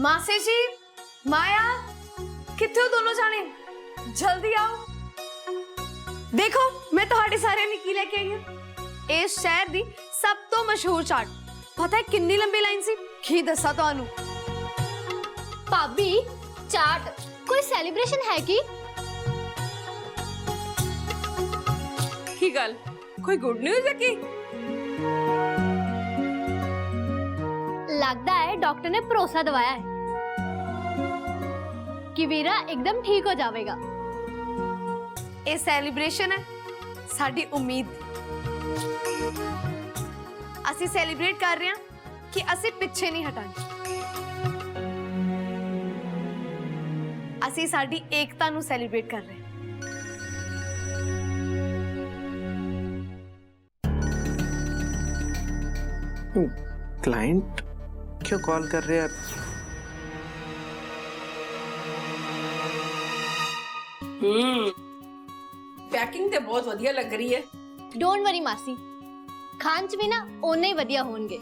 मासी जी, माया, किथे हो दोनों जाने? जल्दी आओ। देखो मैं तुम्हारे सारे की लेके आई हूं। इस शहर दी सब तो मशहूर चाट। पता है कितनी लंबी लाइन सी? की दसा तुहानू। भाभी चाट कोई सेलिब्रेशन है की गल कोई गुड न्यूज़ है की? लगता है डॉक्टर ने भरोसा दवाया है कि वीरा एकदम ठीक हो जाएगा। ये सेलिब्रेशन है साडी उम्मीद। असी सेलिब्रेट कर रहे हैं कि असी पीछे नहीं हटांगे। असी साडी एकता नू सेलिब्रेट कर रहे हैं। क्लाइंट क्यों कॉल कर रहे हैं? पैकिंग तो बहुत वधिया लग रही है। डोंट वरी मासी, खान च भी ना ओने ही वधिया होंगे।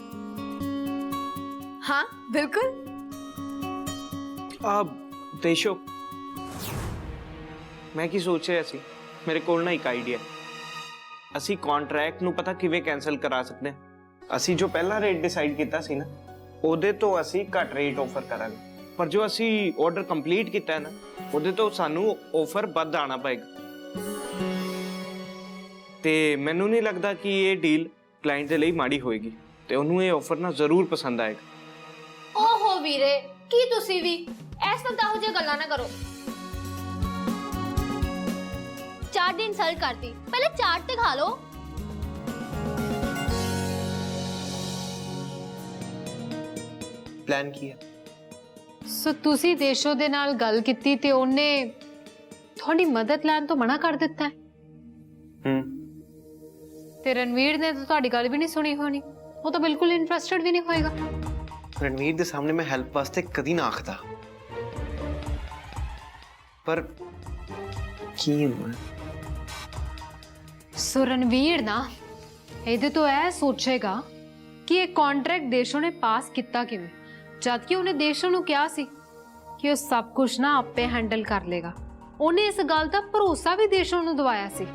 हाँ बिल्कुल। अब देशो मैं की सोच रहा सी, मेरे कोल ना एक आइडिया। असी कॉन्ट्रैक्ट नू पता किवें कैंसल करा सकते हैं। असी जो पहला रेट डिसाइड किया सी ना, ओदे तो असी घट रेट ऑफर करांगे, पर जो असी ऑर्डर कंप्लीट किया है ना, ओदे तो सानू ऑफर वध आना पएगा। ते मैनू नहीं लगता कि ये डील क्लाइंट दे लई माड़ी होएगी, ते उन्होंने ये ऑफर ना जरूर पसंद आएगा। ओहो वीरे, की तुसी भी ऐस वक्त आहो जे गल्ला ना करो। चाट दी इंसल्ट करती, पहले चाट ते खा लो। प्लान किया सो तुसी देशो दे नाल गल कीती ते ओने थोड़ी मदद लैन तो मना कर दिता है। ते रणवीर ने तो ਤੁਹਾਡੀ ਗੱਲ भी नहीं सुनी होनी, वो तो बिल्कुल इंटरेस्टेड भी नहीं होएगा। रणवीर दे सामने मैं हेल्प वास्ते कदी ना आखदा, पर की हुआ? सो रणवीर ना ਇਹਦੇ तो ऐ सोचेगा कि ये कॉन्ट्रैक्ट देशों ने पास किया किवें, जबकि उन्हें देशों ਨੂੰ ਕਿਹਾ ਸੀ कि वो सब कुछ ना आपे हैंडल कर लेगा। उन्हें इस गल का भरोसा भी देशों ਨੂੰ दवाया सी।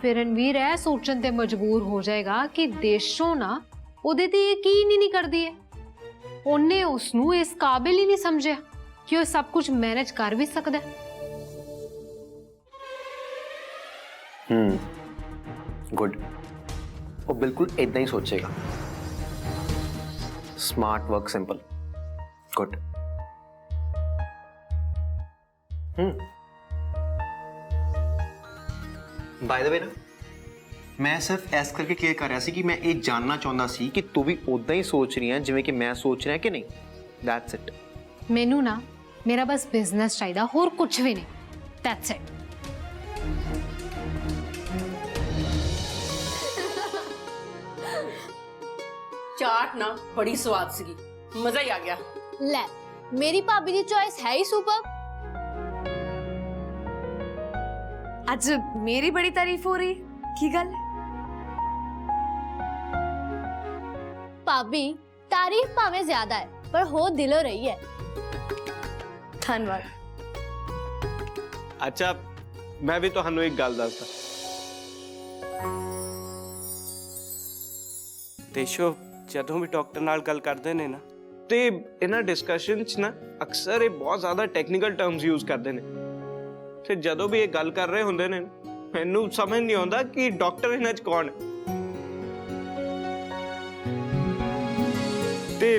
फिर रणवीर ऐ सोचन ते मजबूर हो जाएगा कि देशों ना उहदे ते यकीन ही नहीं करदी है। उन्हें उसनू इस काबिल ही नहीं समझिया कि वो सब कुछ मैनेज कर भी सकदा है। गुड, वो बिल्कुल इतना ही सोचेगा। Smart work simple. Good. By the way ना, मैं सिर्फ ऐस करके क्लियर कर रहा सी कि मैं ये जानना चाहता सी कि तू भी उदा ही सोच रही है जिवें कि मैं सोच रहा कि नहीं। That's it. मैनू ना मेरा बस बिजनेस चाहिए, होर कुछ भी नहीं। That's it. चाट ना बड़ी स्वाद सी, मजा ही आ गया। ले मेरी भाभी की चॉइस है ही सुपर। आज मेरी बड़ी तारीफ हो रही है, की गल है? भाभी तारीफ भावें ज्यादा है, पर हो दिलों रही है। धन्यवाद। अच्छा, मैं भी तो एक गल दसदा। देशो ਜਦੋਂ भी डॉक्टर नाल गल करते हैं ना, ते इन्हां डिस्कशन च ना अक्सर ये बहुत ज़्यादा टैक्नीकल टर्म्स यूज करते हैं। फिर जदों भी ये गल कर रहे होंदे ने, मैनू समझ नहीं आता कि डॉक्टर इन्हां च कौन है। ते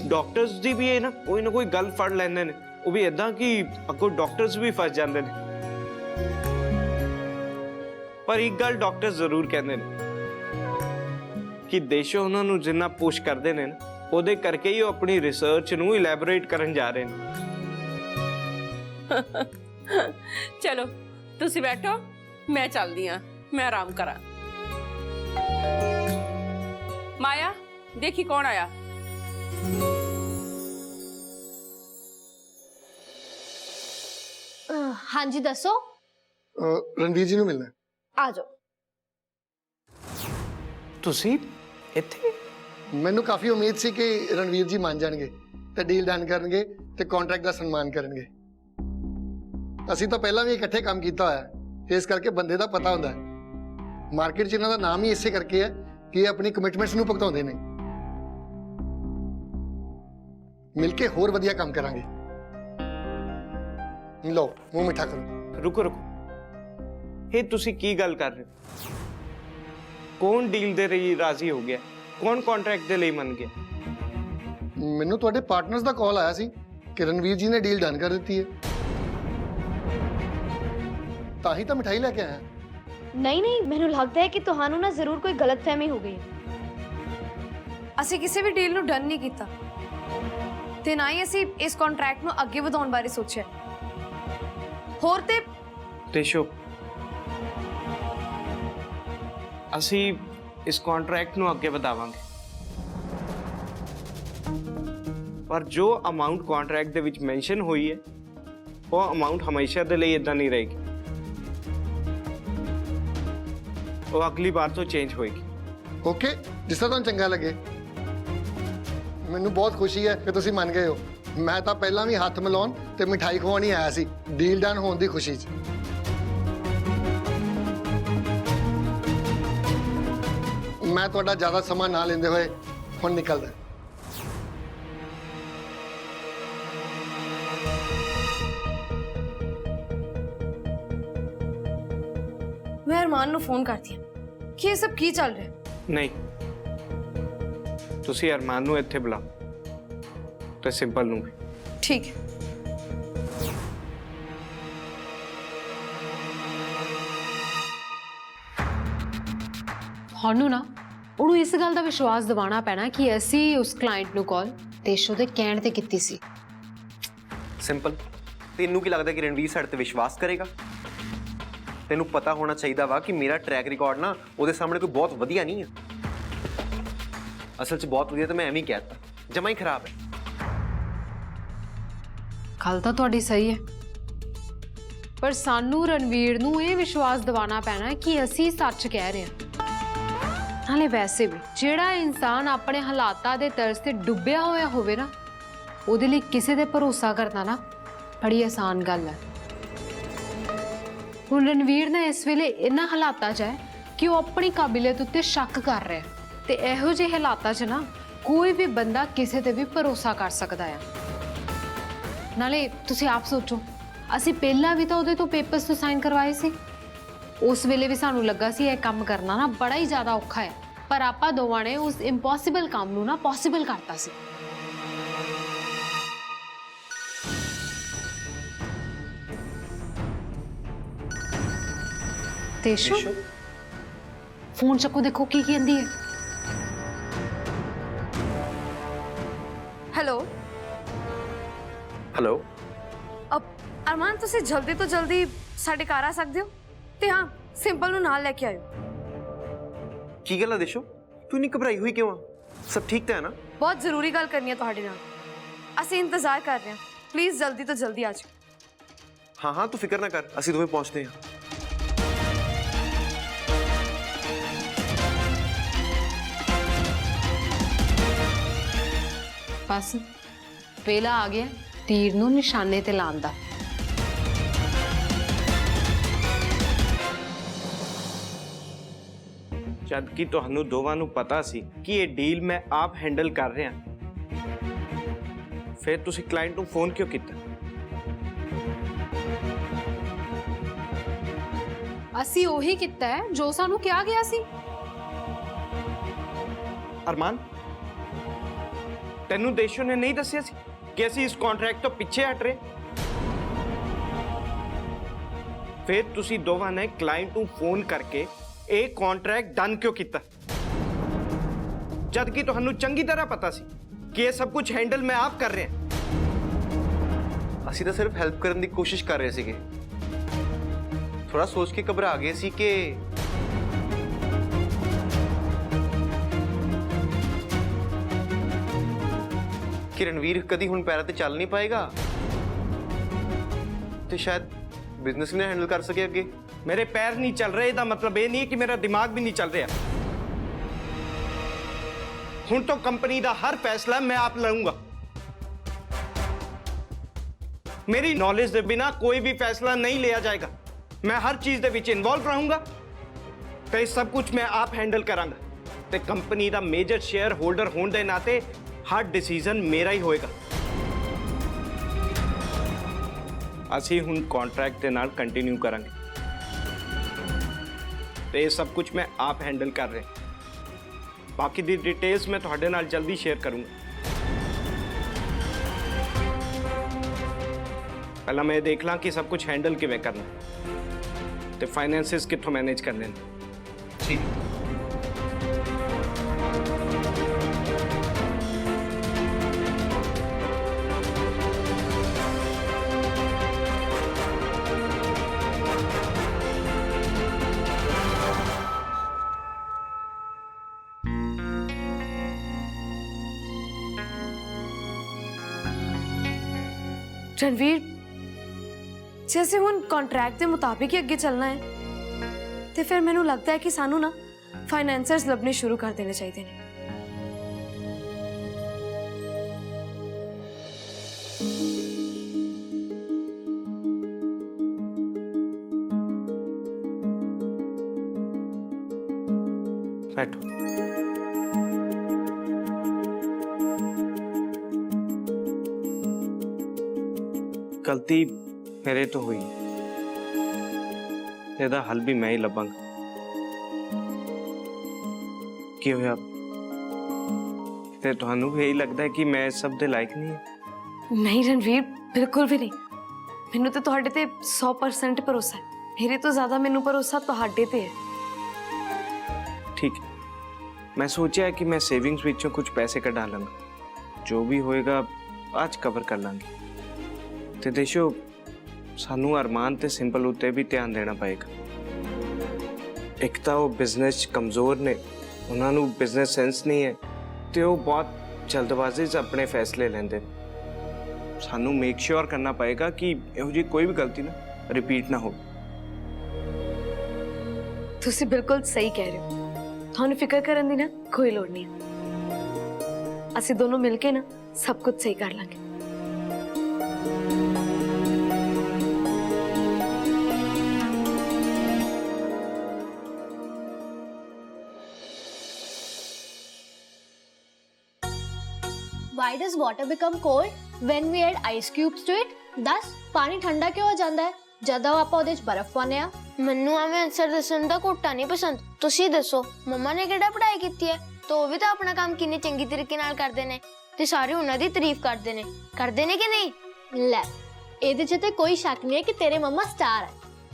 डॉक्टर्स दी भी ना कोई गल फड़ लैंदे ने, वो भी इदां कि अगों डॉक्टर्स भी फस जाते हैं। पर एक गल डॉक्टर जरूर कहते हैं कि देशों उन्होंने जिन्ना पुश करते हैं ਉਹਦੇ करके ही अपनी रिसर्च नू इलैबोरेट करन जा रहे हैं। चलो तुसी बैठो, मैं चलदी हां, मैं आराम करा। माया देखी कौन आया। हाँ जी दसो। रणवीर जी नू मिलना है। आ जाओ। तुसी इत्थे? मैनू काफी उम्मीद सी कि रणवीर जी मान जाएंगे, ਤੇ ਡੀਲ ਡਨ ਕਰਨਗੇ ਤੇ ਕੰਟਰੈਕਟ ਦਾ ਸਨਮਾਨ ਕਰਨਗੇ। ਅਸੀਂ ਤਾਂ ਪਹਿਲਾਂ ਵੀ ਇਕੱਠੇ ਕੰਮ ਕੀਤਾ ਹੋਇਆ ਹੈ, ਇਸ ਕਰਕੇ ਬੰਦੇ ਦਾ ਪਤਾ ਹੁੰਦਾ ਹੈ। ਮਾਰਕੀਟ 'ਚ ਇਹਨਾਂ ਦਾ ਨਾਮ ਹੀ ਇਸੇ ਕਰਕੇ ਹੈ ਕਿ ਇਹ ਆਪਣੀ ਕਮਿਟਮੈਂਟਸ ਨੂੰ ਭੁਗਤਾਉਂਦੇ ਨੇ। ਮਿਲ ਕੇ ਹੋਰ ਵਧੀਆ ਕੰਮ ਕਰਾਂਗੇ। ਲਓ ਮੂੰਹ ਮਿੱਠਾ ਕਰੋ। ਰੁਕੋ ਰੁਕੋ, ਇਹ ਤੁਸੀਂ ਕੀ ਗੱਲ ਕਰ ਰਹੇ ਹੋ? ਕੌਣ ਡੀਲ ਦੇ ਲਈ ਰਾਜ਼ੀ ਹੋ ਗਿਆ? ਕੌਣ ਕੰਟਰੈਕਟ ਦੇ ਲਈ ਮੰਨ ਗਿਆ? ਮੈਨੂੰ ਤੁਹਾਡੇ ਪਾਰਟਨਰਸ ਦਾ ਕਾਲ ਆਇਆ ਸੀ ਕਿ ਰਣਵੀਰ ਜੀ ਨੇ ਡੀਲ ਡਨ ਕਰ ਦਿੱਤੀ ਹੈ, ਤਾਂ ਹੀ ਤਾਂ ਮਿਠਾਈ ਲੈ ਕੇ ਆਇਆ। ਨਹੀਂ ਨਹੀਂ, ਮੈਨੂੰ ਲੱਗਦਾ ਹੈ ਕਿ ਤੁਹਾਨੂੰ ਨਾ ਜ਼ਰੂਰ ਕੋਈ ਗਲਤਫਹਿਮੀ ਹੋ ਗਈ ਹੈ। ਅਸੀਂ ਕਿਸੇ ਵੀ ਡੀਲ ਨੂੰ ਡਨ ਨਹੀਂ ਕੀਤਾ ਤੇ ਨਾ ਹੀ ਅਸੀਂ ਇਸ ਕੰਟਰੈਕਟ ਨੂੰ ਅੱਗੇ ਵਧਾਉਣ ਬਾਰੇ ਸੋਚਿਆ। ਹੋਰ ਤੇ ਦੇਸ਼ੋ, ਅਸੀਂ ਇਸ ਕੰਟਰੈਕਟ ਨੂੰ ਅੱਗੇ ਵਧਾਵਾਂਗੇ, ਪਰ ਜੋ ਅਮਾਉਂਟ ਕੰਟਰੈਕਟ ਦੇ ਵਿੱਚ ਮੈਂਸ਼ਨ ਹੋਈ ਹੈ ਉਹ ਅਮਾਉਂਟ ਹਮੇਸ਼ਾ ਦੇ ਲਈ ਇਦਾਂ ਨਹੀਂ ਰਹੇਗੀ। ਉਹ ਅਗਲੀ ਵਾਰ ਤੋਂ ਚੇਂਜ ਹੋਏਗੀ। ਓਕੇ, ਜਿਸ ਤਰ੍ਹਾਂ ਤੁਹਾਨੂੰ ਚੰਗਾ ਲੱਗੇ। ਮੈਨੂੰ ਬਹੁਤ ਖੁਸ਼ੀ ਹੈ ਕਿ ਤੁਸੀਂ ਮੰਨ ਗਏ ਹੋ। ਮੈਂ ਤਾਂ ਪਹਿਲਾਂ ਵੀ ਹੱਥ ਮਿਲਾਉਣ ਤੇ ਮਿਠਾਈ ਖਵਾਉਣ ਹੀ ਆਇਆ ਸੀ, ਡੀਲ ਡਨ ਹੋਣ ਦੀ ਖੁਸ਼ੀ 'ਚ। ਮੈਂ ਤੁਹਾਡਾ ਜ਼ਿਆਦਾ ਸਮਾਂ ਨਾ ਲੈਂਦੇ ਹੋਏ ਹੁਣ ਨਿਕਲਦਾ। ਮੈਂ ਅਰਮਾਨ ਨੂੰ ਫੋਨ ਕਰਦੀ ਹਾਂ ਕਿ ਇਹ ਸਭ ਕੀ ਚੱਲ ਰਿਹਾ। ਨਹੀਂ, ਤੁਸੀਂ ਅਰਮਾਨ ਨੂੰ ਇੱਥੇ ਬੁਲਾਓ ਤੇ ਸਿੰਪਲ ਨੂੰ ਵੀ। ਠੀਕ ਹੈ। ਤੁਹਾਨੂੰ ਨਾ ਉਹਨੂੰ ਇਸ ਗੱਲ ਦਾ ਵਿਸ਼ਵਾਸ ਦਿਵਾਉਣਾ ਪੈਣਾ ਕਿ ਅਸੀਂ ਉਸ ਕਲਾਇੰਟ ਨੂੰ ਕਾਲ ਦੇਸ਼ੋ ਦੇ ਕਹਿਣ ਤੇ ਕੀਤੀ ਸੀ। ਸਿੰਪਲ, ਤੈਨੂੰ ਕੀ ਲੱਗਦਾ ਕਿ ਰਣਵੀਰ ਸਾਡੇ ਤੇ ਵਿਸ਼ਵਾਸ ਕਰੇਗਾ? ਤੈਨੂੰ ਪਤਾ ਹੋਣਾ ਚਾਹੀਦਾ ਵਾ ਕਿ ਮੇਰਾ ਟਰੈਕ ਰਿਕਾਰਡ ਨਾ ਉਹਦੇ ਸਾਹਮਣੇ ਕੋਈ ਬਹੁਤ ਵਧੀਆ ਨਹੀਂ ਹੈ। ਅਸਲ 'ਚ ਬਹੁਤ ਵਧੀਆ ਤਾਂ ਮੈਂ ਐਵੇਂ ਹੀ ਕਹਿਤਾ, ਜਮਾ ਹੀ ਖਰਾਬ ਹੈ। ਗੱਲ ਤਾਂ ਤੁਹਾਡੀ ਸਹੀ ਹੈ, ਪਰ ਸਾਨੂੰ ਰਣਵੀਰ ਨੂੰ ਇਹ ਵਿਸ਼ਵਾਸ ਦਿਵਾਉਣਾ ਪੈਣਾ ਕਿ ਅਸੀਂ ਸੱਚ ਕਹਿ ਰਹੇ ਹਾਂ। ਨਾਲੇ ਵੈਸੇ ਵੀ ਜਿਹੜਾ ਇਨਸਾਨ ਆਪਣੇ ਹਾਲਾਤਾਂ ਦੇ ਤਰਸ ਤੇ ਡੁੱਬਿਆ ਹੋਇਆ ਹੋਵੇ ਨਾ, ਉਹਦੇ ਲਈ ਕਿਸੇ ਤੇ ਭਰੋਸਾ ਕਰਨਾ ਨਾ ਬੜੀ ਆਸਾਨ ਗੱਲ ਹੈ। ਹੁਣ ਰਣਵੀਰ ਨੇ ਇਸ ਵੇਲੇ ਇਹਨਾਂ ਹਾਲਾਤਾਂ 'ਚ ਹੈ ਕਿ ਉਹ ਆਪਣੀ ਕਾਬਲੀਅਤ ਉੱਤੇ ਸ਼ੱਕ ਕਰ ਰਿਹਾ ਹੈ ਤੇ ਇਹੋ ਜਿਹੇ ਹਾਲਾਤਾਂ 'ਚ ਨਾ ਕੋਈ ਵੀ ਬੰਦਾ ਕਿਸੇ ਤੇ ਵੀ ਭਰੋਸਾ ਕਰ ਸਕਦਾ ਹੈ। ਨਾਲੇ ਤੁਸੀਂ ਆਪ ਸੋਚੋ, ਅਸੀਂ ਪਹਿਲਾਂ ਵੀ ਤਾਂ ਉਹਦੇ ਤੋਂ ਪੇਪਰਸ ਤੋਂ ਸਾਈਨ ਕਰਵਾਏ ਸੀ। ਉਸ ਵੇਲੇ ਵੀ ਸਾਨੂੰ ਲੱਗਾ ਸੀ ਇਹ ਕੰਮ ਕਰਨਾ ਨਾ ਬੜਾ ਹੀ ਜ਼ਿਆਦਾ ਔਖਾ ਹੈ, ਪਰ ਆਪਾਂ ਦੋਵਾਂ ਨੇ ਉਸ ਇੰਪੋਸੀਬਲ ਕੰਮ ਨੂੰ ਨਾ ਪੋਸੀਬਲ ਕਰਤਾ ਸੀ। ਦੇਸ਼ੋ, ਫੋਨ ਚੱਕੋ, ਦੇਖੋ ਕੀ ਕਹਿੰਦੀ ਹੈ। ਹੈਲੋ ਹੈਲੋ, ਅਰਮਾਨ, ਤੁਸੀਂ ਜਲਦੀ ਤੋਂ ਜਲਦੀ ਸਾਡੇ ਘਰ ਆ ਸਕਦੇ ਹੋ ਤੇ ਹਾਂ, ਸਿੰਪਲ ਨੂੰ ਨਾਲ ਲੈ ਕੇ ਆਇਓ। ਕੀ ਗੱਲ ਆ ਦੇਸ਼ੋ, ਤੂੰ ਨਹੀਂ ਘਬਰਾਈ ਹੋਈ ਕਿਉਂ ਆ? ਸਭ ਠੀਕ ਤਾਂ ਹੈ ਨਾ? ਬਹੁਤ ਜ਼ਰੂਰੀ ਗੱਲ ਕਰਨੀ ਹੈ ਤੁਹਾਡੇ ਨਾਲ। ਅਸੀਂ ਇੰਤਜ਼ਾਰ ਕਰ ਰਹੇ ਹਾਂ, ਪਲੀਜ਼ ਜਲਦੀ ਤੋਂ ਜਲਦੀ ਆ ਜਾਓ। ਹਾਂ ਹਾਂ, ਤੂੰ ਫਿਕਰ ਨਾ ਕਰ, ਅਸੀਂ ਦੋਵੇਂ ਪਹੁੰਚਦੇ ਹਾਂ। ਬਸ ਵੇਲਾ ਆ ਗਿਆ ਤੀਰ ਨੂੰ ਨਿਸ਼ਾਨੇ ਤੇ ਲਾਉਣ ਦਾ। ਜਦ ਕਿ ਤੁਹਾਨੂੰ ਦੋਵਾਂ ਨੂੰ ਪਤਾ ਸੀ ਕਿ ਇਹ ਡੀਲ ਮੈਂ ਆਪ ਹੈਂਡਲ ਕਰ ਰਿਹਾ, ਫਿਰ ਤੁਸੀਂ ਕਲਾਇੰਟ ਨੂੰ ਫੋਨ ਕਿਉਂ ਕੀਤਾ? ਅਸੀਂ ਉਹੀ ਕੀਤਾ ਹੈ ਜੋ ਸਾਨੂੰ ਕਿਹਾ ਗਿਆ ਸੀ। ਅਰਮਾਨ, ਤੈਨੂੰ ਦੇਸ਼ੋ ਨੇ ਨਹੀਂ ਦੱਸਿਆ ਸੀ ਕਿ ਅਸੀਂ ਇਸ ਕੰਟਰੈਕਟ ਤੋਂ ਪਿੱਛੇ ਹਟ ਰਹੇ? ਫਿਰ ਤੁਸੀਂ ਦੋਵਾਂ ਨੇ ਕਲਾਇੰਟ ਨੂੰ ਫੋਨ ਕਰਕੇ ਇਹ ਕੰਟਰੈਕਟ ਡਨ ਕਿਉਂ ਕੀਤਾ, ਜਦ ਕਿ ਤੁਹਾਨੂੰ ਚੰਗੀ ਤਰ੍ਹਾਂ ਪਤਾ ਸੀ ਕਿ ਇਹ ਸਭ ਕੁਝ ਹੈਂਡਲ ਮੈਂ ਆਪ ਕਰ ਰਿਹਾ? ਅਸੀਂ ਤਾਂ ਸਿਰਫ ਹੈਲਪ ਕਰਨ ਦੀ ਕੋਸ਼ਿਸ਼ ਕਰ ਰਹੇ ਸੀਗੇ। ਥੋੜਾ ਸੋਚ ਕੇ ਘਬਰਾ ਗਏ ਸੀ ਕਿ ਰਣਵੀਰ ਕਦੀ ਹੁਣ ਪੈਰਾਂ ਤੇ ਚੱਲ ਨਹੀਂ ਪਾਏਗਾ ਤੇ ਸ਼ਾਇਦ ਬਿਜ਼ਨਸ ਵੀ ਨਾ ਹੈਂਡਲ ਕਰ ਸਕੇ ਅੱਗੇ। ਮੇਰੇ ਪੈਰ ਨਹੀਂ ਚੱਲ ਰਹੇ, ਇਹਦਾ ਮਤਲਬ ਇਹ ਨਹੀਂ ਕਿ ਮੇਰਾ ਦਿਮਾਗ ਵੀ ਨਹੀਂ ਚੱਲ ਰਿਹਾ। ਹੁਣ ਤੋਂ ਕੰਪਨੀ ਦਾ ਹਰ ਫੈਸਲਾ ਮੈਂ ਆਪ ਲਊਂਗਾ। ਮੇਰੀ ਨੌਲੇਜ ਦੇ ਬਿਨਾ ਕੋਈ ਵੀ ਫੈਸਲਾ ਨਹੀਂ ਲਿਆ ਜਾਏਗਾ। ਮੈਂ ਹਰ ਚੀਜ਼ ਦੇ ਵਿੱਚ ਇਨਵੋਲਵ ਰਹੂੰਗਾ ਤੇ ਸਭ ਕੁਝ ਮੈਂ ਆਪ ਹੈਂਡਲ ਕਰਾਂਗਾ ਤੇ ਕੰਪਨੀ ਦਾ ਮੇਜਰ ਸ਼ੇਅਰ ਹੋਲਡਰ ਹੋਣ ਦੇ ਨਾਤੇ ਹਰ ਡਿਸੀਜਨ ਮੇਰਾ ਹੀ ਹੋਏਗਾ। ਅਸੀਂ ਹੁਣ ਕੰਟਰੈਕਟ ਦੇ ਨਾਲ ਕੰਟੀਨਿਊ ਕਰਾਂਗੇ ਤੇ ਇਹ ਸਭ ਕੁਝ ਮੈਂ ਆਪ ਹੈਂਡਲ ਕਰ ਰਿਹਾ। ਬਾਕੀ ਦੀ ਡਿਟੇਲਸ ਮੈਂ ਤੁਹਾਡੇ ਨਾਲ ਜਲਦੀ ਸ਼ੇਅਰ ਕਰੂੰਗਾ। ਪਹਿਲਾਂ ਮੈਂ ਇਹ ਦੇਖ ਲਾਂ ਕਿ ਸਭ ਕੁਝ ਹੈਂਡਲ ਕਿਵੇਂ ਕਰਨਾ ਤੇ ਫਾਈਨੈਂਸਿਸ ਕਿੱਥੋਂ ਮੈਨੇਜ ਕਰਨੇ ਨੇ। ਠੀਕ। ਰਣਵੀਰ, ਜੇ ਅਸੀਂ ਹੁਣ ਕੰਟਰੈਕਟ ਦੇ ਮੁਤਾਬਿਕ ਹੀ ਅੱਗੇ ਚੱਲਣਾ ਹੈ ਤੇ ਫਿਰ ਮੈਨੂੰ ਲੱਗਦਾ ਹੈ ਕਿ ਸਾਨੂੰ ਨਾ ਫਾਈਨੈਂਸਰਸ ਲੱਭਣੇ ਸ਼ੁਰੂ ਕਰ ਦੇਣੇ ਚਾਹੀਦੇ ਨੇ। बैठो। गलती मेरे तो हुई, ਇਹਦਾ ਹੱਲ ਵੀ ਮੈਂ ਹੀ ਲੱਭਾਂਗਾ। ਕੀ ਹੋਇਆ ਤੇ ਤੁਹਾਨੂੰ ਵੀ ਇਹੀ ਲੱਗਦਾ ਹੈ ਕਿ ਮੈਂ ਇਸ ਸਭ ਦੇ ਲਾਇਕ ਨਹੀਂ ਹਾਂ? ਨਹੀਂ ਰਣਵੀਰ, ਬਿਲਕੁਲ ਵੀ ਨਹੀਂ। ਮੈਨੂੰ ਤਾਂ ਤੁਹਾਡੇ ਤੇ 100% ਭਰੋਸਾ ਹੈ। ਮੇਰੇ ਤੋਂ ਜ਼ਿਆਦਾ ਮੈਨੂੰ ਭਰੋਸਾ ਤੁਹਾਡੇ ਤੇ ਹੈ। ठीक है, मैं सोचा है कि मैं सेविंग्स ਵਿੱਚੋਂ कुछ पैसे कढ़ा लूँगा, जो भी होएगा आज कवर कर लांगे। ਤੇ ਦੇਸ਼ੋ ਸਾਨੂੰ ਅਰਮਾਨ ਤੇ ਸਿੰਪਲ ਉੱਤੇ ਵੀ ਧਿਆਨ ਦੇਣਾ ਪਏਗਾ। ਇੱਕ ਤਾਂ ਉਹ ਬਿਜ਼ਨਸ 'ਚ ਕਮਜ਼ੋਰ ਨੇ, ਉਹਨਾਂ ਨੂੰ ਬਿਜ਼ਨਸ ਸੈਂਸ ਨਹੀਂ ਹੈ ਤੇ ਉਹ ਬਹੁਤ ਜਲਦਬਾਜ਼ੀ 'ਚ ਆਪਣੇ ਫੈਸਲੇ ਲੈਂਦੇ ਨੇ। ਸਾਨੂੰ ਮੇਕ ਸ਼ੋਰ ਕਰਨਾ ਪਏਗਾ ਕਿ ਇਹੋ ਜਿਹੀ ਕੋਈ ਵੀ ਗਲਤੀ ਨਾ ਰਿਪੀਟ ਨਾ ਹੋਵੇ। ਤੁਸੀਂ ਬਿਲਕੁਲ ਸਹੀ ਕਹਿ ਰਹੇ ਹੋ। ਤੁਹਾਨੂੰ ਫਿਕਰ ਕਰਨ ਦੀ ਨਾ ਕੋਈ ਲੋੜ ਨਹੀਂ ਹੈ। ਅਸੀਂ ਦੋਨੋਂ ਮਿਲ ਕੇ ਨਾ ਸਭ ਕੁਝ ਸਹੀ ਕਰ ਲਾਂਗੇ। Why does water become cold when we add ice cubes to it? दस पानी ठंडा क्यों हो जाता है ਜਦੋਂ ਆਪਾਂ ਉਹਦੇ ਵਿੱਚ ਬਰਫ਼ ਪਾਉਂਦੇ ਆ? ਮੈਨੂੰ ਐਵੇਂ ਆਨਸਰ ਦੱਸਣ ਦਾ ਕੋਟਾ ਨਹੀਂ ਪਸੰਦ। ਤੁਸੀਂ ਦੱਸੋ, ਮੰਮਾ ਨੇ ਕਿਹੜਾ ਪੜ੍ਹਾਈ ਕੀਤੀ ਹੈ ਤੇ ਉਹ ਵੀ ਤਾਂ ਆਪਣਾ ਕੰਮ ਕਿੰਨੇ ਚੰਗੀ ਤਰੀਕੇ ਨਾਲ ਕਰਦੇ ਨੇ ਤੇ ਸਾਰੇ ਉਹਨਾਂ ਦੀ ਤਾਰੀਫ ਕਰਦੇ ਨੇ ਕਿ ਨਹੀਂ? ਲੈ, ਇਹਦੇ 'ਚ ਤੇ ਕੋਈ ਸ਼ੱਕ ਨਹੀਂ ਹੈ ਕਿ ਤੇਰੇ ਮੰਮਾ ਸਟਾਰ ਹੈ,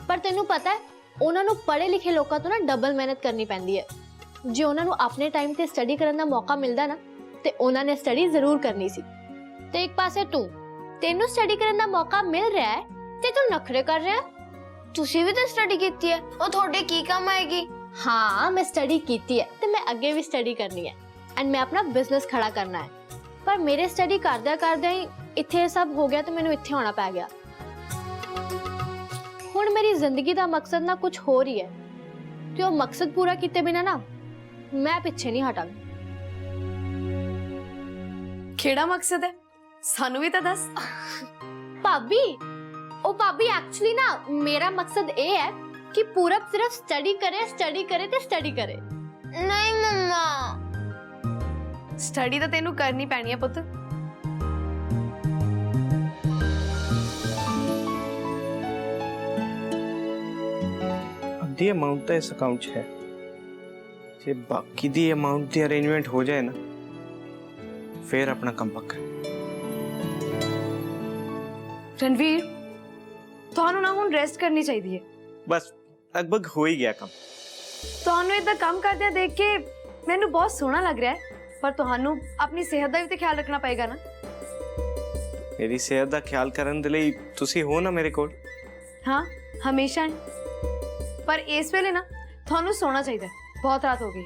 ਪਰ ਤੈਨੂੰ ਪਤਾ ਹੈ ਉਹਨਾਂ ਨੂੰ ਪੜ੍ਹੇ ਲਿਖੇ ਲੋਕਾਂ ਤੋਂ ਨਾ ਡਬਲ ਮਿਹਨਤ ਕਰਨੀ ਪੈਂਦੀ ਹੈ। ਜੇ ਉਹਨਾਂ ਨੂੰ ਆਪਣੇ ਟਾਈਮ ਤੇ ਸਟੱਡੀ ਕਰਨ ਦਾ ਮੌਕਾ ਮਿਲਦਾ ਨਾ ਤੇ ਉਹਨਾਂ ਨੇ ਸਟੱਡੀ ਜ਼ਰੂਰ ਕਰਨੀ ਸੀ। ਤੇ ਇੱਕ ਪਾਸੇ ਤੈਨੂੰ ਸਟੱਡੀ ਕਰਨ ਦਾ ਮੌਕਾ ਮਿਲ ਰਿਹਾ ਹੈ ਤੇ ਤੂੰ ਨਖਰੇ ਕਰ ਰਿਹਾ। ਤੁਸੀਂ ਵੀ ਤਾਂ ਸਟੱਡੀ ਕੀਤੀ ਹੈ, ਉਹ ਤੁਹਾਡੇ ਕੀ ਕੰਮ ਆਏਗੀ? हाँ, मैं स्टडी की है तो मैं अगे भी स्टडी करनी है एंड मैं अपना बिजनेस खड़ा करना है। पर मेरे स्टडी करदे ही इत्थे सब हो गया तो मैंने इत्थे आना पै गया। हुण मेरी जिंदगी का मकसद ना कुछ हो रही है ते वो मकसद पूरा किए बिना ना मैं पीछे नहीं हटांगी। ਕਿਹੜਾ ਮਕਸਦ ਹੈ? ਸਾਨੂੰ ਵੀ ਤਾਂ ਦੱਸ। भाभी, ओ भाभी एक्चुअली ना मेरा मकसद ये है कि पूरब सिर्फ स्टडी करे ते स्टडी करे। ਨਹੀਂ ਮੰਮਾ, ਸਟੱਡੀ ਤਾਂ ਤੈਨੂੰ ਕਰਨੀ ਪੈਣੀ ਹੈ ਪੁੱਤ। ਅੱਧੀ ਅਮਾਉਂਟ ਤਾਂ ਇਸ ਅਕਾਊਂਟ 'ਚ ਹੈ, ਜੇ ਬਾਕੀ ਦੀ ਅਮਾਉਂਟ ਦੀ ਅਰੇਂਜਮੈਂਟ ਹੋ ਜਾਏ ਨਾ ਫਿਰ ਆਪਣਾ ਕੰਮ ਪੱਕਾ। ਰਣਵੀਰ, ਤੁਹਾਨੂੰ ਨਾ ਹੁਣ ਰੈਸਟ ਕਰਨੀ ਚਾਹੀਦੀ ਹੈ। ਬਸ ਲਗਭਗ ਹੋ ਹੀ ਗਿਆ ਕੰਮ। ਤੁਹਾਨੂੰ ਇਦਾਂ ਕੰਮ ਕਰਦਿਆਂ ਦੇਖ ਕੇ ਮੈਨੂੰ ਬਹੁਤ ਸੋਹਣਾ ਲੱਗ ਰਿਹਾ ਹੈ, ਪਰ ਤੁਹਾਨੂੰ ਆਪਣੀ ਸਿਹਤ ਦਾ ਵੀ ਤਾਂ ਖਿਆਲ ਰੱਖਣਾ ਪਏਗਾ ਨਾ। ਮੇਰੀ ਸਿਹਤ ਦਾ ਖਿਆਲ ਕਰਨ ਦੇ ਲਈ ਤੁਸੀਂ ਹੋ ਨਾ ਮੇਰੇ ਕੋਲ। ਹਾਂ, ਹਮੇਸ਼ਾ ਹੀ। ਪਰ ਇਸ ਵੇਲੇ ਨਾ ਤੁਹਾਨੂੰ ਸੋਣਾ ਚਾਹੀਦਾ ਹੈ, ਬਹੁਤ ਰਾਤ ਹੋ ਗਈ।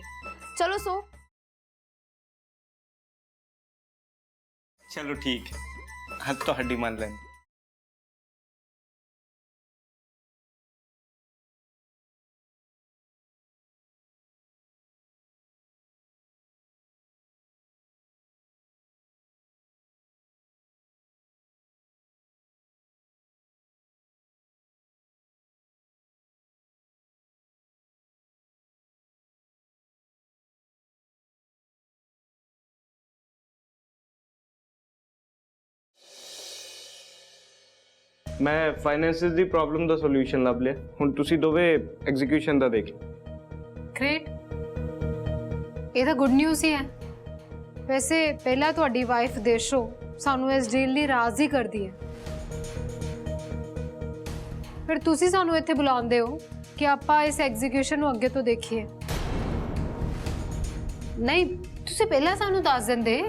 ਚਲੋ ਸੋ। ਚਲੋ ਠੀਕ ਹੈ, ਅੱਜ ਤੁਹਾਡੀ ਮੰਨ ਲੈਂਦੇ। ਮੈਂ ਫਾਈਨੈਂਸਿਸ ਦੀ ਪ੍ਰੋਬਲਮ ਦਾ ਸੋਲੂਸ਼ਨ ਲੱਭ ਲਿਆ। ਹੁਣ ਤੁਸੀਂ ਦੋਵੇਂ ਐਗਜ਼ੀਕਿਊਸ਼ਨ ਦਾ ਦੇਖ। ਗ੍ਰੇਟ, ਇਹ ਤਾਂ ਗੁੱਡ ਨਿਊਜ਼ ਹੀ ਹੈ। ਵੈਸੇ ਪਹਿਲਾਂ ਤੁਹਾਡੀ ਵਾਈਫ ਦੇਸ਼ੋ ਸਾਨੂੰ ਇਸ ਡੀਲ ਲਈ ਰਾਜ਼ੀ ਕਰਦੀ ਹੈ, ਫਿਰ ਤੁਸੀਂ ਸਾਨੂੰ ਇੱਥੇ ਬੁਲਾਉਂਦੇ ਹੋ ਕਿ ਆਪਾਂ ਇਸ ਐਗਜ਼ੀਕਿਊਸ਼ਨ ਨੂੰ ਅੱਗੇ ਤੋਂ ਦੇਖੀਏ। ਨਹੀਂ, ਤੁਸੀਂ ਪਹਿਲਾਂ ਸਾਨੂੰ ਦੱਸ ਦਿੰਦੇ,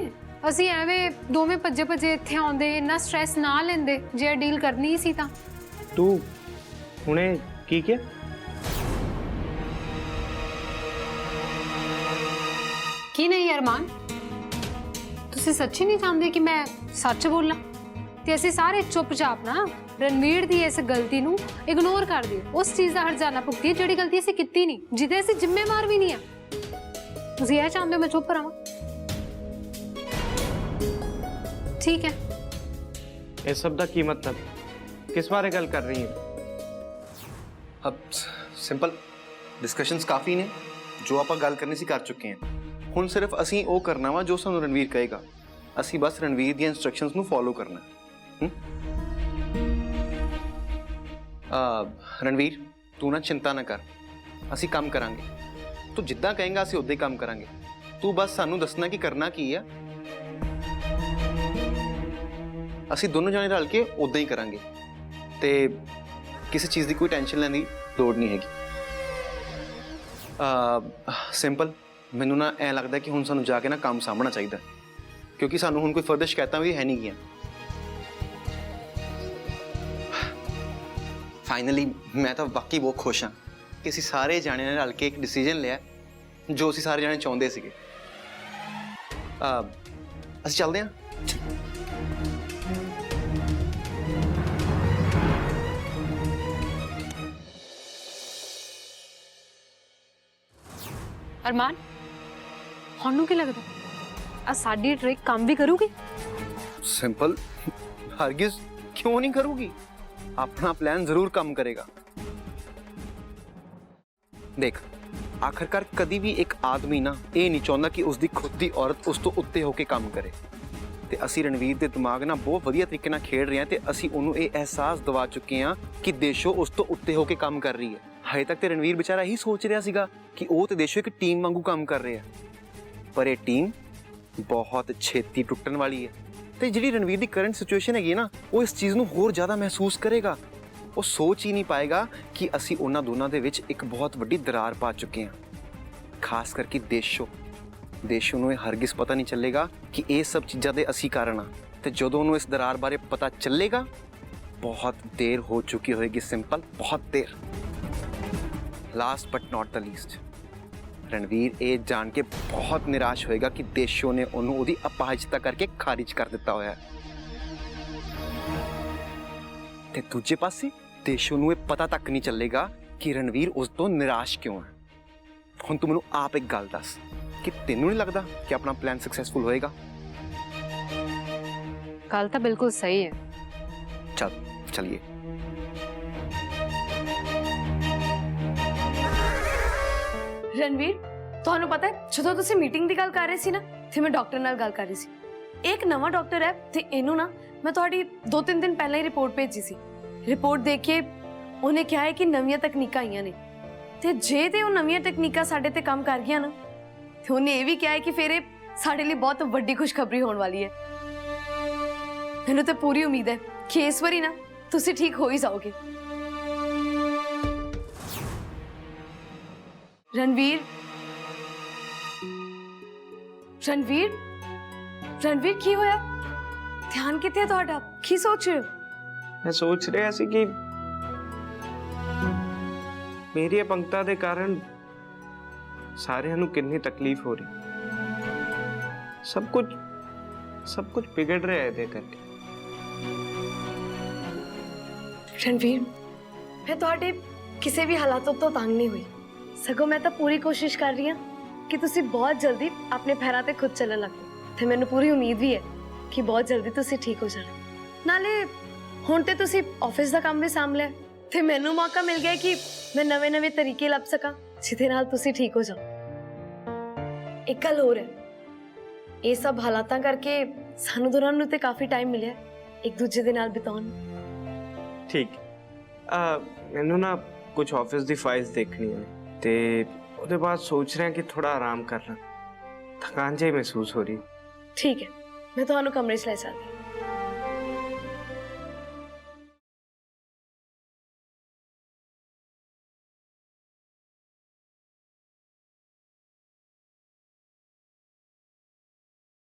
ਅਸੀਂ ਐਵੇਂ ਦੋਵੇਂ ਭੱਜੇ ਭੱਜੇ ਇੱਥੇ ਆਉਂਦੇ, ਇੰਨਾ ਸਟ੍ਰੈਸ ਨਾ ਲੈਂਦੇ ਜੇ ਇਹ ਡੀਲ ਕਰਨੀ ਹੀ ਸੀ ਤਾਂ। ਤੂੰ ਹੁਣੇ ਕੀ ਕਿਹਾ? ਕੀ ਨਹੀਂ ਅਰਮਾਨ, ਤੁਸੀਂ ਸੱਚੀ ਨਹੀਂ ਚਾਹੁੰਦੇ ਕਿ ਮੈਂ ਸੱਚ ਬੋਲਾਂ? ਤੇ ਅਸੀਂ ਸਾਰੇ ਚੁੱਪਚਾਪ ਨਾ ਰਣਵੀਰ ਦੀ ਇਸ ਗਲਤੀ ਨੂੰ ਇਗਨੋਰ ਕਰ ਦਿਓ, ਉਸ ਚੀਜ਼ ਦਾ ਹਰਜਾਨਾ ਭੁਗਤੀਏ ਜਿਹੜੀ ਗਲਤੀ ਅਸੀਂ ਕੀਤੀ ਨਹੀਂ, ਜਿਹਦੇ ਅਸੀਂ ਜ਼ਿੰਮੇਵਾਰ ਵੀ ਨਹੀਂ ਆ। ਤੁਸੀਂ ਇਹ ਚਾਹੁੰਦੇ ਹੋ ਮੈਂ ਚੁੱਪ ਰਹਾਂ? ठीक है। इस सब का की मतलब? किस बारे गल कर रही है? अब सिंपल डिस्कशंस काफ़ी ने जो आप गल करनी सी कर चुके हैं। हुण सिर्फ असी वो करना वा जो सानू रणवीर कहेगा, असी बस रणवीर दी इंस्ट्रक्शंस नू फॉलो करना। रणवीर तू ना चिंता ना कर, असी काम करांगे। तू जिद्दां कहेंगा असी उद्दां ही काम करांगे। तू बस सानू दसना कि करना की है, ਅਸੀਂ ਦੋਨੋਂ ਜਾਣੇ ਰਲ ਕੇ ਉਦਾਂ ਹੀ ਕਰਾਂਗੇ ਤੇ ਕਿਸੇ ਚੀਜ਼ ਦੀ ਕੋਈ ਟੈਨਸ਼ਨ ਲੈਣ ਦੀ ਲੋੜ ਨਹੀਂ ਹੈਗੀ। ਸਿੰਪਲ ਮੈਨੂੰ ਨਾ ਐ ਲੱਗਦਾ ਕਿ ਹੁਣ ਸਾਨੂੰ ਜਾ ਕੇ ਨਾ ਕੰਮ ਸਾਂਭਣਾ ਚਾਹੀਦਾ, ਕਿਉਂਕਿ ਸਾਨੂੰ ਹੁਣ ਕੋਈ ਫਰਦਰ ਸ਼ਿਕਾਇਤਾਂ ਵੀ ਹੈ ਨਹੀਂ ਗੀਆਂ। ਫਾਈਨਲੀ ਮੈਂ ਤਾਂ ਵਾਕਈ ਬਹੁਤ ਖੁਸ਼ ਹਾਂ ਕਿ ਅਸੀਂ ਸਾਰੇ ਜਾਣਿਆਂ ਨੇ ਰਲ ਕੇ ਇੱਕ ਡਿਸੀਜਨ ਲਿਆ ਜੋ ਅਸੀਂ ਸਾਰੇ ਜਾਣੇ ਚਾਹੁੰਦੇ ਸੀਗੇ। ਅਸੀਂ ਚੱਲਦੇ ਹਾਂ। अरमान, ਤੁਹਾਨੂੰ ਕੀ ਲੱਗਦਾ ਆ ਸਾਡੀ ਟ੍ਰਿਕ ਕੰਮ ਵੀ ਕਰੂਗੀ? सिंपल हरगिज क्यों नहीं करूंगी, अपना प्लान जरूर काम करेगा। देख आखिरकार कभी भी एक आदमी ना ये नहीं चाहता कि उसकी खुद की औरत उस तो उत्ते होके काम करे ते असी रणवीर के दिमाग ना बहुत वधिया तरीके नाल खेड रहे हैं ते असी उन्होंने ये एहसास दवा चुके हैं कि देशो उस तो उत्ते होके काम कर रही है। हजे तक तो रणवीर बेचारा यही सोच रहा सीगा कि वो तो देशो एक टीम वांगू काम कर रहे हैं, पर यह टीम बहुत छेती टुटन वाली है। तो जी रणवीर की करंट सिचुएशन हैगी ना, वो इस चीज़ को होर ज़्यादा महसूस करेगा। वो सोच ही नहीं पाएगा कि असी उन्होंने दोनों के विच एक बहुत वड्डी दरार पा चुके हैं। खास करके देशों को हरगिज पता नहीं चलेगा कि ये सब चीज़ों के असी कारण आ, तो जदों उन्होंने इस दरार बारे पता चलेगा बहुत देर हो चुकी होएगी। सिंपल बहुत देर। Last but not the least, Ranveer ये जान के बहुत निराश होएगा कि देशों ने उन्होंने अपाहिजता करके खारिज कर दिता होया है। ते दूजे पासे देशों को पता तक नहीं चलेगा कि रणवीर उस तो निराश क्यों है। हुण तू मैनूं आप एक गल दस कि तेनों नहीं लगता कि अपना प्लान सक्सेसफुल होएगा? गल तो बिल्कुल सही है। चलिए। ਰਣਵੀਰ, ਤੁਹਾਨੂੰ ਪਤਾ ਹੈ ਜਦੋਂ ਤੁਸੀਂ ਮੀਟਿੰਗ ਦੀ ਗੱਲ ਕਰ ਰਹੇ ਸੀ ਨਾ ਤੇ ਮੈਂ ਡਾਕਟਰ ਨਾਲ ਗੱਲ ਕਰ ਰਹੀ ਸੀ। ਇੱਕ ਨਵਾਂ ਡਾਕਟਰ ਹੈ ਤੇ ਇਹਨੂੰ ਨਾ ਮੈਂ ਤੁਹਾਡੀ 2-3 ਦਿਨ ਪਹਿਲਾਂ ਹੀ ਰਿਪੋਰਟ ਭੇਜੀ ਸੀ। ਰਿਪੋਰਟ ਦੇਖ ਕੇ ਉਹਨੇ ਕਿਹਾ ਹੈ ਕਿ ਨਵੀਆਂ ਤਕਨੀਕਾਂ ਆਈਆਂ ਨੇ ਤੇ ਜੇ ਤੇ ਉਹ ਨਵੀਆਂ ਤਕਨੀਕਾਂ ਸਾਡੇ ਤੇ ਕੰਮ ਕਰ ਗਈਆਂ ਨਾ ਤੇ ਉਹਨੇ ਇਹ ਵੀ ਕਿਹਾ ਹੈ ਕਿ ਫਿਰ ਇਹ ਸਾਡੇ ਲਈ ਬਹੁਤ ਵੱਡੀ ਖੁਸ਼ਖਬਰੀ ਹੋਣ ਵਾਲੀ ਹੈ। ਮੈਨੂੰ ਤਾਂ ਪੂਰੀ ਉਮੀਦ ਹੈ ਕਿ ਇਸ ਵਾਰੀ ਨਾ ਤੁਸੀਂ ਠੀਕ ਹੋ ਹੀ ਜਾਓਗੇ। रणवीर रणवीर रणवीर की होया? ध्यान किथे ਤੁਹਾਡਾ? ਕੀ ਸੋਚ ਰਹੇ ਹੋ? मैं सोच रहा सी कि मेरी अपंगता के कारण सारिਆਂ ਨੂੰ कितनी तकलीफ हो रही। सब कुछ बिगड़ रहा है ਇਹਦੇ ਕਰਕੇ। रणवीर, मैं ਤੁਹਾਡੇ ਕਿਸੇ ਵੀ ਹਾਲਾਤੋਂ ਤੋਂ ਤੰਗ ਨਹੀਂ ਹੋਈ, ਸਗੋਂ ਮੈਂ ਤਾਂ ਪੂਰੀ ਕੋਸ਼ਿਸ਼ ਕਰ ਰਹੀ ਹਾਂ ਕਿ ਤੁਸੀਂ ਬਹੁਤ ਜਲਦੀ ਆਪਣੇ ਪੈਰਾਂ ਤੇ ਖੁਦ ਚੱਲਣ ਲੱਗ ਜਾਓ ਤੇ ਮੈਨੂੰ ਪੂਰੀ ਉਮੀਦ ਵੀ ਹੈ ਕਿ ਬਹੁਤ ਜਲਦੀ ਤੁਸੀਂ ਠੀਕ ਹੋ ਜਾਣਾ। ਨਾਲੇ ਹੁਣ ਤੇ ਤੁਸੀਂ ਆਫਿਸ ਦਾ ਕੰਮ ਵੀ ਸਾਂਭ ਲਿਆ ਤੇ ਮੈਨੂੰ ਮੌਕਾ ਮਿਲ ਗਿਆ ਕਿ ਮੈਂ ਨਵੇਂ ਤਰੀਕੇ ਲੱਭ ਸਕਾਂ ਜਿਹਦੇ ਨਾਲ ਤੁਸੀਂ ਠੀਕ ਹੋ ਜਾਓ। ਇੱਕ ਗੱਲ ਹੋਰ ਹੈ, ਇਹ ਸਭ ਹਾਲਾਤਾਂ ਕਰਕੇ ਸਾਨੂੰ ਦੋਨਾਂ ਨੂੰ ਤੇ ਕਾਫੀ ਟਾਈਮ ਮਿਲਿਆ ਇੱਕ ਦੂਜੇ ਦੇ ਨਾਲ ਬਿਤਾਉਣ ਨੂੰ। ठीक मैनू ना कुछ ऑफिस दी फाइल्स देखनी है ते ਉਹਦੇ ਬਾਅਦ सोच रहे हैं कि थोड़ा आराम कर ਲਾਂ थकान ਜਿਹੀ महसूस हो रही। ठीक है मैं ਤੁਹਾਨੂੰ कमरे 'ਚ ਲੈ ਚੱਲਦੀ ਹਾਂ।